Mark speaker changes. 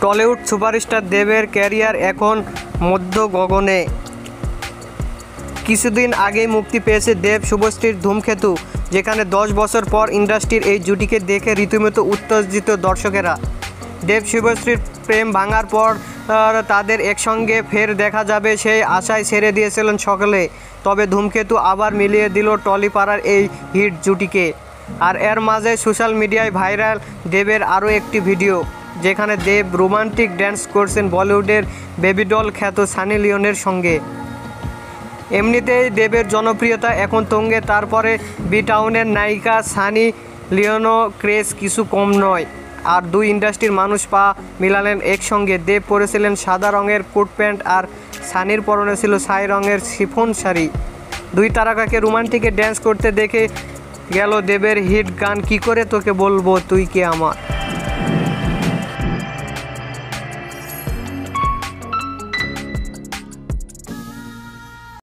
Speaker 1: Tollywood superstar দেবের career এখন মধ্য গগনে। কিছুদিন আগেই মুক্তি পেয়েছে দেব শুভশ্রীর ধূমকেতু, যেখানে 10 বছর পর ইন্ডাস্ট্রির এই জুটিকে দেখে রীতিমতো উত্তেজিত দর্শকেরা। দেব শুভশ্রীর প্রেম ভাঙার পর তাদের একসঙ্গে ফের দেখা যাবে সেই আশায় ছেড়ে দিয়েছিলেন সকলে। তবে ধূমকেতু আবার মিলিয়ে দিল টলিপাড়ার এই হিট জুটিকে। আর এর মাঝে সোশ্যাল মিডিয়ায় ভাইরাল দেবের আরও একটি ভিডিও, যেখানে দেব রোমান্টিক ড্যান্স করছেন বলিউডের বেবিডল খ্যাত সানি লিওনের সঙ্গে। এমনিতেই দেবের জনপ্রিয়তা এখন তুঙ্গে, তারপরে বি টাউনের নায়িকা সানি লিওনও ক্রেজ কিছু কম নয়। আর দুই ইন্ডাস্ট্রির মানুষ পা মিলালেন একসঙ্গে। দেব পরেছিলেন সাদা রঙের কোট প্যান্ট আর সানির পরনে ছিল ছাই রঙের শিফন শাড়ি। দুই তারকাকে রোমান্টিকে ড্যান্স করতে দেখে গেল দেবের হিট গান কি করে তোকে বলবো তুই কে আমার।